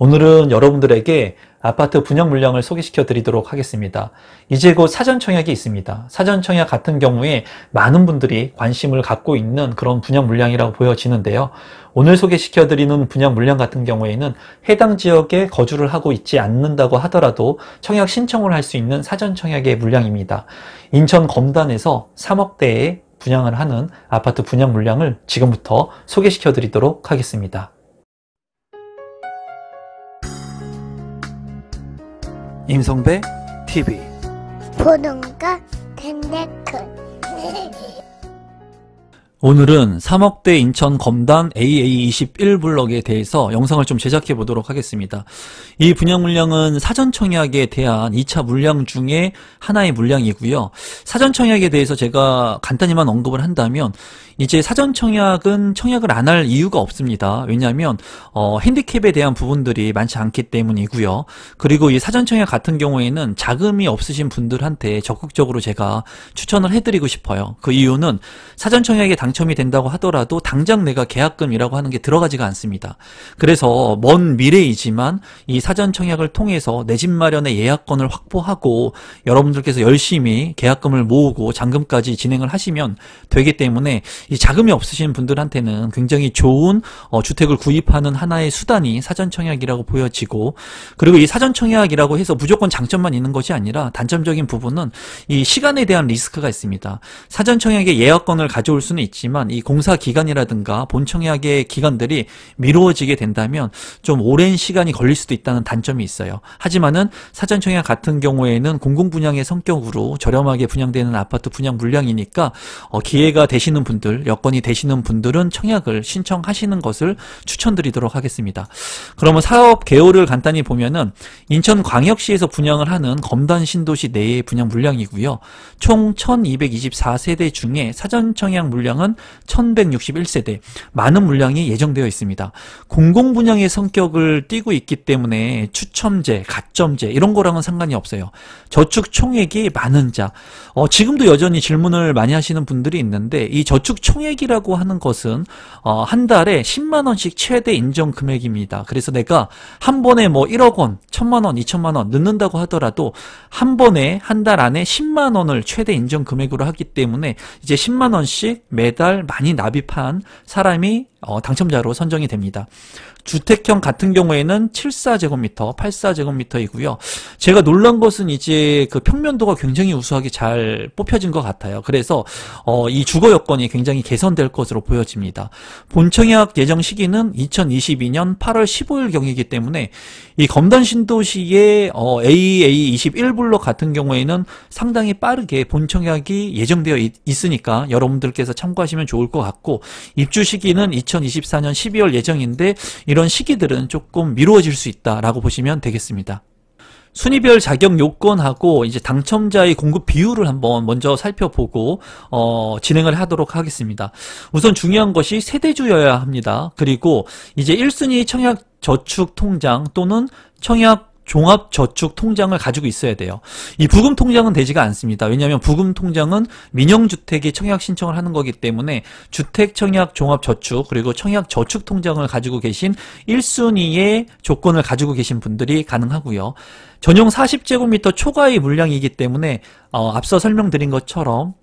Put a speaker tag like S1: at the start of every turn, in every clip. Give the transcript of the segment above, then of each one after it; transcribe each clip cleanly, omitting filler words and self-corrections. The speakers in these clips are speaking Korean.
S1: 오늘은 여러분들에게 아파트 분양 물량을 소개시켜 드리도록 하겠습니다. 이제 곧 사전청약이 있습니다. 사전청약 같은 경우에 많은 분들이 관심을 갖고 있는 그런 분양 물량이라고 보여지는데요. 오늘 소개시켜 드리는 분양 물량 같은 경우에는 해당 지역에 거주를 하고 있지 않는다고 하더라도 청약 신청을 할 수 있는 사전청약의 물량입니다. 인천 검단에서 3억대에 분양을 하는 아파트 분양 물량을 지금부터 소개시켜 드리도록 하겠습니다. 임성배 TV
S2: 보동과 댄데크
S1: 오늘은 3억대 인천 검단 AA21블럭에 대해서 영상을 좀 제작해 보도록 하겠습니다. 이 분양 물량은 사전청약에 대한 2차 물량 중에 하나의 물량이고요. 사전청약에 대해서 제가 간단히만 언급을 한다면 이제 사전청약은 청약을 안 할 이유가 없습니다. 왜냐하면 핸디캡에 대한 부분들이 많지 않기 때문이고요. 그리고 이 사전청약 같은 경우에는 자금이 없으신 분들한테 적극적으로 제가 추천을 해드리고 싶어요. 그 이유는 사전청약에 당첨이 된다고 하더라도 당장 내가 계약금이라고 하는 게 들어가지가 않습니다. 그래서 먼 미래이지만 이 사전청약을 통해서 내 집 마련의 예약권을 확보하고 여러분들께서 열심히 계약금을 모으고 잔금까지 진행을 하시면 되기 때문에 이 자금이 없으신 분들한테는 굉장히 좋은 주택을 구입하는 하나의 수단이 사전청약이라고 보여지고, 그리고 이 사전청약이라고 해서 무조건 장점만 있는 것이 아니라 단점적인 부분은 이 시간에 대한 리스크가 있습니다. 사전청약의 예약권을 가져올 수는 있지만 이 공사 기간이라든가 본청약의 기간들이 미루어지게 된다면 좀 오랜 시간이 걸릴 수도 있다는 단점이 있어요. 하지만은 사전청약 같은 경우에는 공공분양의 성격으로 저렴하게 분양되는 아파트 분양 물량이니까 기회가 되시는 분들, 여건이 되시는 분들은 청약을 신청하시는 것을 추천드리도록 하겠습니다. 그러면 사업 개요를 간단히 보면은 인천광역시에서 분양을 하는 검단 신도시 내의 분양 물량이고요. 총 1224세대 중에 사전청약 물량은 1161세대, 많은 물량이 예정되어 있습니다. 공공분양의 성격을 띠고 있기 때문에 추첨제, 가점제 이런 거랑은 상관이 없어요. 저축 총액이 많은 자, 지금도 여전히 질문을 많이 하시는 분들이 있는데 이 저축 총액이라고 하는 것은 한 달에 10만원씩 최대 인정 금액입니다. 그래서 내가 한 번에 뭐 1억원, 1000만원, 2000만원 넣는다고 하더라도 한 번에 한 달 안에 10만원을 최대 인정 금액으로 하기 때문에 이제 10만원씩 매달 많이 납입한 사람이 당첨자로 선정이 됩니다. 주택형 같은 경우에는 74제곱미터, 84제곱미터이고요. 제가 놀란 것은 이제 그 평면도가 굉장히 우수하게 잘 뽑혀진 것 같아요. 그래서 이 주거 여건이 굉장히 개선될 것으로 보여집니다. 본청약 예정 시기는 2022년 8월 15일경이기 때문에 이 검단 신도시의 AA21블럭 같은 경우에는 상당히 빠르게 본청약이 예정되어 있으니까 여러분들께서 참고하시면 좋을 것 같고, 입주 시기는 2024년 12월 예정인데 이런 시기들은 조금 미루어질 수 있다라고 보시면 되겠습니다. 순위별 자격 요건하고 이제 당첨자의 공급 비율을 한번 먼저 살펴보고 진행을 하도록 하겠습니다. 우선 중요한 것이 세대주여야 합니다. 그리고 이제 1순위 청약 저축 통장 또는 청약 종합저축통장을 가지고 있어야 돼요. 이 부금통장은 되지가 않습니다. 왜냐하면 부금통장은 민영주택이 청약 신청을 하는 거기 때문에 주택청약 종합저축 그리고 청약저축통장을 가지고 계신 1순위의 조건을 가지고 계신 분들이 가능하고요. 전용 40제곱미터 초과의 물량이기 때문에 앞서 설명드린 것처럼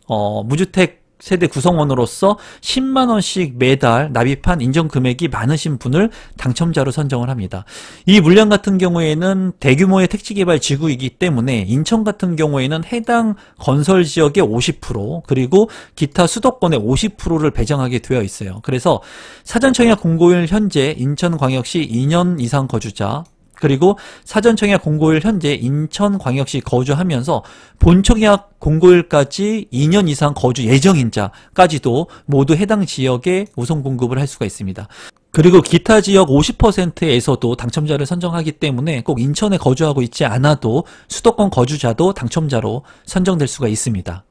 S1: 무주택 세대 구성원으로서 10만원씩 매달 납입한 인정금액이 많으신 분을 당첨자로 선정을 합니다. 이 물량 같은 경우에는 대규모의 택지개발 지구이기 때문에 인천 같은 경우에는 해당 건설지역의 50% 그리고 기타 수도권의 50%를 배정하게 되어 있어요. 그래서 사전청약 공고일 현재 인천광역시 2년 이상 거주자, 그리고 사전청약 공고일 현재 인천광역시 거주하면서 본청약 공고일까지 2년 이상 거주 예정인자까지도 모두 해당 지역에 우선 공급을 할 수가 있습니다. 그리고 기타 지역 50%에서도 당첨자를 선정하기 때문에 꼭 인천에 거주하고 있지 않아도 수도권 거주자도 당첨자로 선정될 수가 있습니다.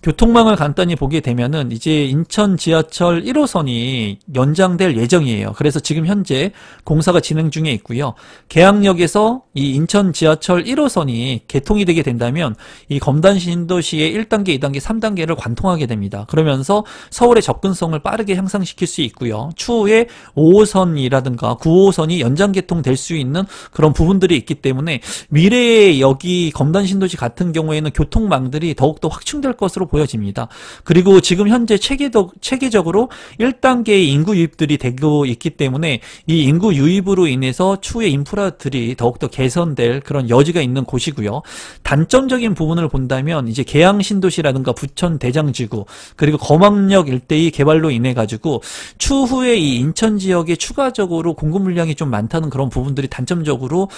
S1: 교통망을 간단히 보게 되면은 이제 인천 지하철 1호선이 연장될 예정이에요. 그래서 지금 현재 공사가 진행 중에 있고요. 계양역에서 이 인천 지하철 1호선이 개통이 되게 된다면 이 검단 신도시의 1단계, 2단계, 3단계를 관통하게 됩니다. 그러면서 서울의 접근성을 빠르게 향상시킬 수 있고요. 추후에 5호선이라든가 9호선이 연장 개통될 수 있는 그런 부분들이 있기 때문에 미래에 여기 검단 신도시 같은 경우에는 교통망들이 더욱더 확충될 것으로 보여집니다. 그리고 지금 현재 체계적으로 1단계의 인구 유입들이 되고 있기 때문에 이 인구 유입으로 인해서 추후에 인프라들이 더욱더 개선될 그런 여지가 있는 곳이고요. 단점적인 부분을 본다면 이제 계양 신도시라든가 부천 대장지구 그리고 검암역 일대의 개발로 인해 가지고 추후에 이 인천 지역에 추가적으로 공급 물량이 좀 많다는 그런 부분들이 단점적으로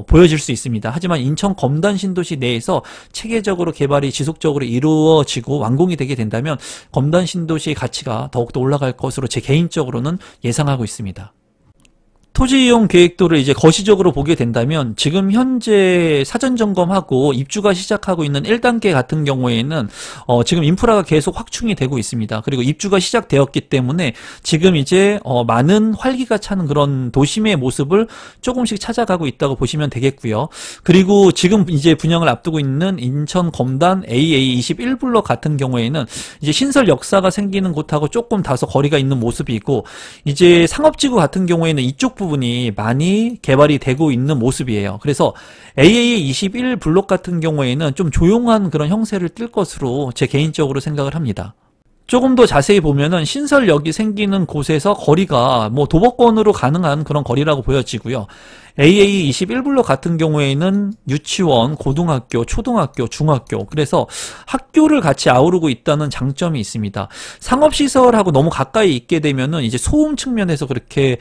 S1: 보여질 수 있습니다. 하지만 인천 검단 신도시 내에서 체계적으로 개발이 지속적으로 이루어지고 완공이 되게 된다면 검단 신도시의 가치가 더욱더 올라갈 것으로 제 개인적으로는 예상하고 있습니다. 토지 이용 계획도를 이제 거시적으로 보게 된다면 지금 현재 사전 점검하고 입주가 시작하고 있는 1단계 같은 경우에는 지금 인프라가 계속 확충이 되고 있습니다. 그리고 입주가 시작되었기 때문에 지금 이제 많은 활기가 차는 그런 도심의 모습을 조금씩 찾아가고 있다고 보시면 되겠고요. 그리고 지금 이제 분양을 앞두고 있는 인천 검단 AA21블럭 같은 경우에는 이제 신설 역사가 생기는 곳하고 조금 다소 거리가 있는 모습이고 이제 상업지구 같은 경우에는 이쪽 부분이 많이 개발이 되고 있는 모습이에요. 그래서 AA21 블록 같은 경우에는 좀 조용한 그런 형세를 띨 것으로 제 개인적으로 생각을 합니다. 조금 더 자세히 보면은 신설역이 생기는 곳에서 거리가 뭐 도보권으로 가능한 그런 거리라고 보여지고요. AA21블록 같은 경우에는 유치원, 고등학교, 초등학교, 중학교 그래서 학교를 같이 아우르고 있다는 장점이 있습니다. 상업시설하고 너무 가까이 있게 되면은 이제 소음 측면에서 그렇게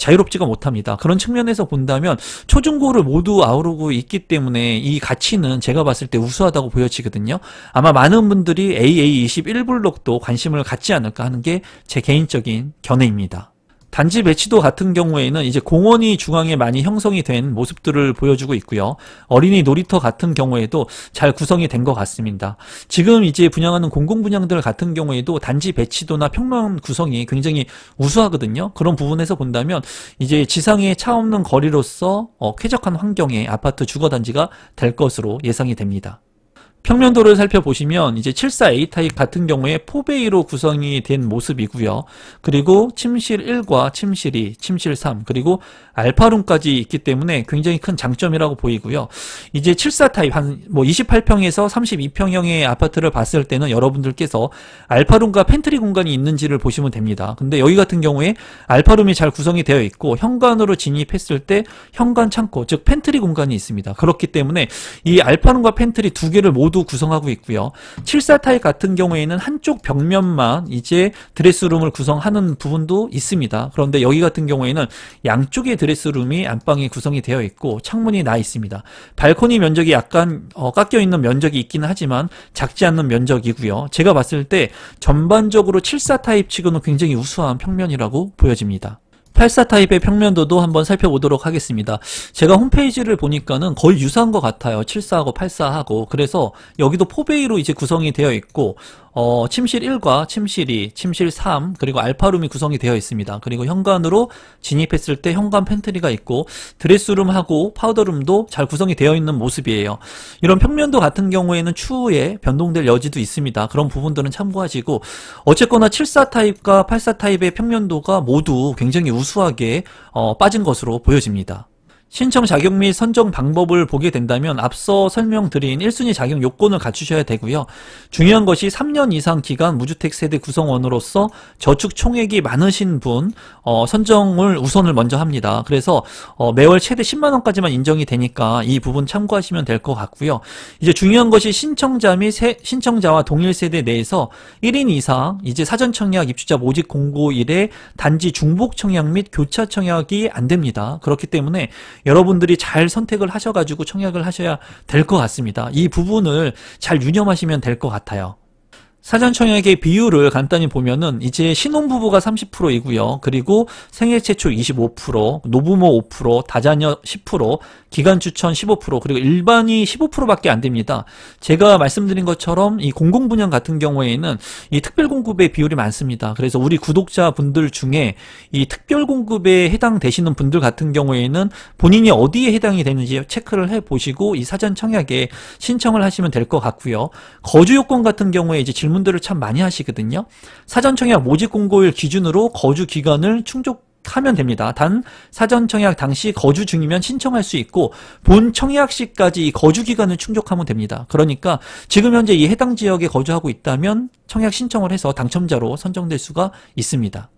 S1: 자유롭지가 못합니다. 그런 측면에서 본다면 초중고를 모두 아우르고 있기 때문에 이 가치는 제가 봤을 때 우수하다고 보여지거든요. 아마 많은 분들이 AA21블록도 관심을 갖지 않을까 하는 게 제 개인적인 견해입니다. 단지 배치도 같은 경우에는 이제 공원이 중앙에 많이 형성이 된 모습들을 보여주고 있고요. 어린이 놀이터 같은 경우에도 잘 구성이 된 것 같습니다. 지금 이제 분양하는 공공분양들 같은 경우에도 단지 배치도나 평면 구성이 굉장히 우수하거든요. 그런 부분에서 본다면 이제 지상에 차 없는 거리로서 쾌적한 환경의 아파트 주거단지가 될 것으로 예상이 됩니다. 평면도를 살펴보시면 이제 74A 타입 같은 경우에 4베이로 구성이 된 모습이고요. 그리고 침실 1과 침실 2, 침실 3 그리고 알파룸까지 있기 때문에 굉장히 큰 장점이라고 보이고요. 이제 74 타입 한 뭐 28평에서 32평형의 아파트를 봤을 때는 여러분들께서 알파룸과 팬트리 공간이 있는지를 보시면 됩니다. 근데 여기 같은 경우에 알파룸이 잘 구성이 되어 있고 현관으로 진입했을 때 현관 창고 즉 팬트리 공간이 있습니다. 그렇기 때문에 이 알파룸과 팬트리 두 개를 모두 구성하고 있고요. 74 타입 같은 경우에는 한쪽 벽면만 이제 드레스룸을 구성하는 부분도 있습니다. 그런데 여기 같은 경우에는 양쪽의 드레스룸이 안방이 구성이 되어 있고 창문이 나 있습니다. 발코니 면적이 약간 깎여 있는 면적이 있기는 하지만 작지 않는 면적이고요. 제가 봤을 때 전반적으로 74 타입 치고는 굉장히 우수한 평면이라고 보여집니다. 84 타입의 평면도도 한번 살펴보도록 하겠습니다. 제가 홈페이지를 보니까는 거의 유사한 것 같아요. 74하고 84하고. 그래서 여기도 4베이로 이제 구성이 되어 있고 침실 1과 침실 2, 침실 3 그리고 알파룸이 구성이 되어 있습니다. 그리고 현관으로 진입했을 때 현관 팬트리가 있고 드레스룸하고 파우더룸도 잘 구성이 되어 있는 모습이에요. 이런 평면도 같은 경우에는 추후에 변동될 여지도 있습니다. 그런 부분들은 참고하시고 어쨌거나 74 타입과 84 타입의 평면도가 모두 굉장히 우수하게 빠진 것으로 보여집니다. 신청 자격 및 선정 방법을 보게 된다면 앞서 설명드린 1순위 자격 요건을 갖추셔야 되고요. 중요한 것이 3년 이상 기간 무주택 세대 구성원으로서 저축 총액이 많으신 분 선정을 우선을 먼저 합니다. 그래서 매월 최대 10만 원까지만 인정이 되니까 이 부분 참고하시면 될 것 같고요. 이제 중요한 것이 신청자 및 신청자와 동일 세대 내에서 1인 이상 이제 사전 청약 입주자 모집 공고일에 단지 중복 청약 및 교차 청약이 안 됩니다. 그렇기 때문에 여러분들이 잘 선택을 하셔가지고 청약을 하셔야 될 것 같습니다. 이 부분을 잘 유념하시면 될 것 같아요. 사전 청약의 비율을 간단히 보면은 이제 신혼부부가 30%이고요. 그리고 생애 최초 25%, 노부모 5%, 다자녀 10%, 기간 추천 15%, 그리고 일반이 15%밖에 안 됩니다. 제가 말씀드린 것처럼 이 공공분양 같은 경우에는 이 특별공급의 비율이 많습니다. 그래서 우리 구독자분들 중에 이 특별공급에 해당되시는 분들 같은 경우에는 본인이 어디에 해당이 되는지 체크를 해보시고 이 사전 청약에 신청을 하시면 될 것 같고요. 거주 요건 같은 경우에 이제 질문들을 참 많이 하시거든요. 사전 청약 모집 공고일 기준으로 거주 기간을 충족하면 됩니다. 단 사전 청약 당시 거주 중이면 신청할 수 있고 본 청약 시까지 이 거주 기간을 충족하면 됩니다. 그러니까 지금 현재 이 해당 지역에 거주하고 있다면 청약 신청을 해서 당첨자로 선정될 수가 있습니다.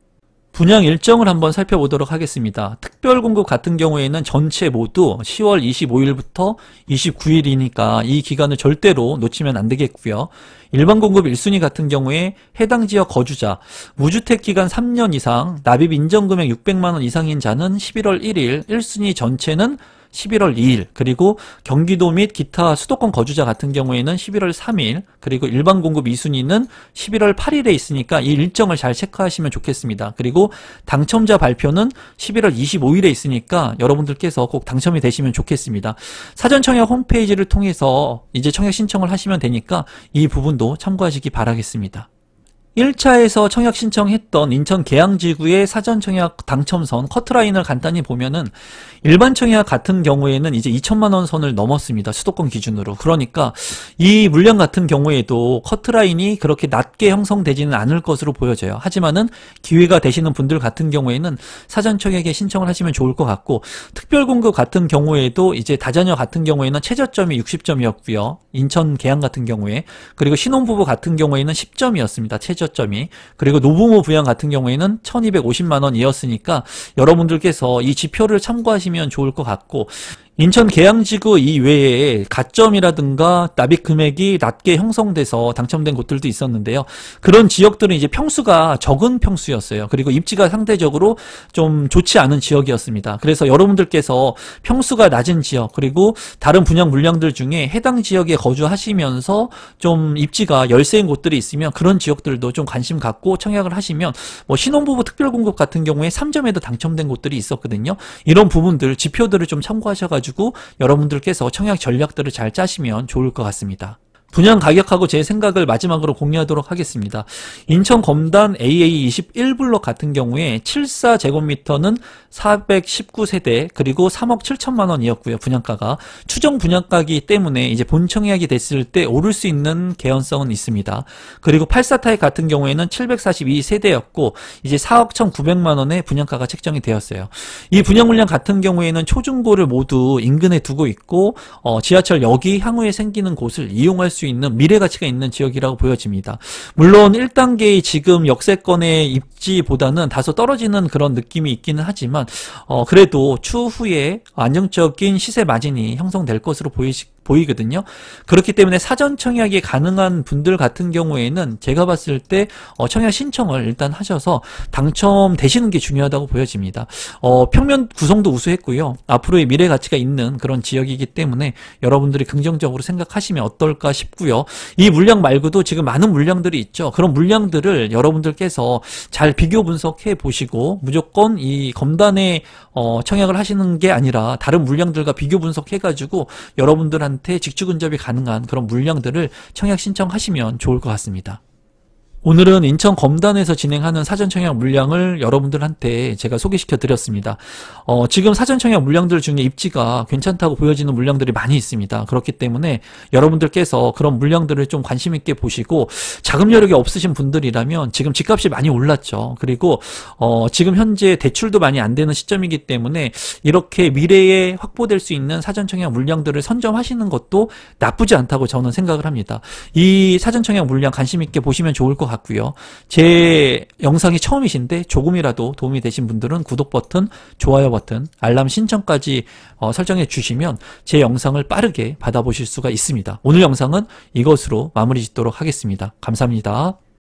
S1: 분양 일정을 한번 살펴보도록 하겠습니다. 특별공급 같은 경우에는 전체 모두 10월 25일부터 29일이니까 이 기간을 절대로 놓치면 안 되겠고요. 일반 공급 1순위 같은 경우에 해당 지역 거주자, 무주택 기간 3년 이상, 납입 인정금액 600만 원 이상인 자는 11월 1일, 1순위 전체는 11월 2일, 그리고 경기도 및 기타 수도권 거주자 같은 경우에는 11월 3일, 그리고 일반 공급 2순위는 11월 8일에 있으니까 이 일정을 잘 체크하시면 좋겠습니다. 그리고 당첨자 발표는 11월 25일에 있으니까 여러분들께서 꼭 당첨이 되시면 좋겠습니다. 사전 청약 홈페이지를 통해서 이제 청약 신청을 하시면 되니까 이 부분도 참고하시기 바라겠습니다. 1차에서 청약 신청했던 인천 계양지구의 사전 청약 당첨선 커트라인을 간단히 보면은 일반 청약 같은 경우에는 이제 2천만 원 선을 넘었습니다. 수도권 기준으로. 그러니까 이 물량 같은 경우에도 커트라인이 그렇게 낮게 형성되지는 않을 것으로 보여져요. 하지만은 기회가 되시는 분들 같은 경우에는 사전 청약에 신청을 하시면 좋을 것 같고, 특별공급 같은 경우에도 이제 다자녀 같은 경우에는 최저점이 60점이었고요. 인천 계양 같은 경우에, 그리고 신혼부부 같은 경우에는 10점이었습니다. 최저점이. 그리고 노부모 부양 같은 경우에는 1250만 원이었으니까 여러분들께서 이 지표를 참고하시면 좋을 것 같고, 인천 계양지구 이외에 가점이라든가 납입 금액이 낮게 형성돼서 당첨된 곳들도 있었는데요. 그런 지역들은 이제 평수가 적은 평수였어요. 그리고 입지가 상대적으로 좀 좋지 않은 지역이었습니다. 그래서 여러분들께서 평수가 낮은 지역, 그리고 다른 분양 물량들 중에 해당 지역에 거주하시면서 좀 입지가 열세인 곳들이 있으면 그런 지역들도 좀 관심 갖고 청약을 하시면, 뭐 신혼부부 특별공급 같은 경우에 3점에도 당첨된 곳들이 있었거든요. 이런 부분들, 지표들을 좀 참고하셔가지고 여러분들께서 청약 전략들을 잘 짜시면 좋을 것 같습니다. 분양 가격하고 제 생각을 마지막으로 공유하도록 하겠습니다. 인천 검단 AA21블럭 같은 경우에 74제곱미터는 419세대, 그리고 3억 7천만 원이었고요. 분양가가 추정 분양가이기 때문에 이제 본 청약이 됐을 때 오를 수 있는 개연성은 있습니다. 그리고 84타입 같은 경우에는 742세대였고 이제 4억 1,900만 원의 분양가가 책정이 되었어요. 이 분양 물량 같은 경우에는 초중고를 모두 인근에 두고 있고 지하철역이 향후에 생기는 곳을 이용할 수 있는 미래 가치가 있는 지역이라고 보여집니다. 물론 1단계의 지금 역세권의 입지보다는 다소 떨어지는 그런 느낌이 있기는 하지만 그래도 추후에 안정적인 시세 마진이 형성될 것으로 보이거든요. 그렇기 때문에 사전 청약이 가능한 분들 같은 경우에는 제가 봤을 때 청약 신청을 일단 하셔서 당첨되시는 게 중요하다고 보여집니다. 평면 구성도 우수했고요. 앞으로의 미래 가치가 있는 그런 지역이기 때문에 여러분들이 긍정적으로 생각하시면 어떨까 싶고요. 이 물량 말고도 지금 많은 물량들이 있죠. 그런 물량들을 여러분들께서 잘 비교 분석해 보시고 무조건 이 검단에 청약을 하시는 게 아니라 다른 물량들과 비교 분석해 가지고 여러분들한테 직주 근접이 가능한 그런 물량들을 청약 신청하시면 좋을 것 같습니다. 오늘은 인천 검단에서 진행하는 사전 청약 물량을 여러분들한테 제가 소개시켜 드렸습니다. 지금 사전 청약 물량들 중에 입지가 괜찮다고 보여지는 물량들이 많이 있습니다. 그렇기 때문에 여러분들께서 그런 물량들을 좀 관심 있게 보시고, 자금 여력이 없으신 분들이라면 지금 집값이 많이 올랐죠. 그리고 지금 현재 대출도 많이 안 되는 시점이기 때문에 이렇게 미래에 확보될 수 있는 사전 청약 물량들을 선점하시는 것도 나쁘지 않다고 저는 생각을 합니다. 이 사전 청약 물량 관심 있게 보시면 좋을 것 같고요. 제 영상이 처음이신데 조금이라도 도움이 되신 분들은 구독 버튼, 좋아요 버튼, 알람 신청까지 설정해 주시면 제 영상을 빠르게 받아보실 수가 있습니다. 오늘 영상은 이것으로 마무리 짓도록 하겠습니다. 감사합니다.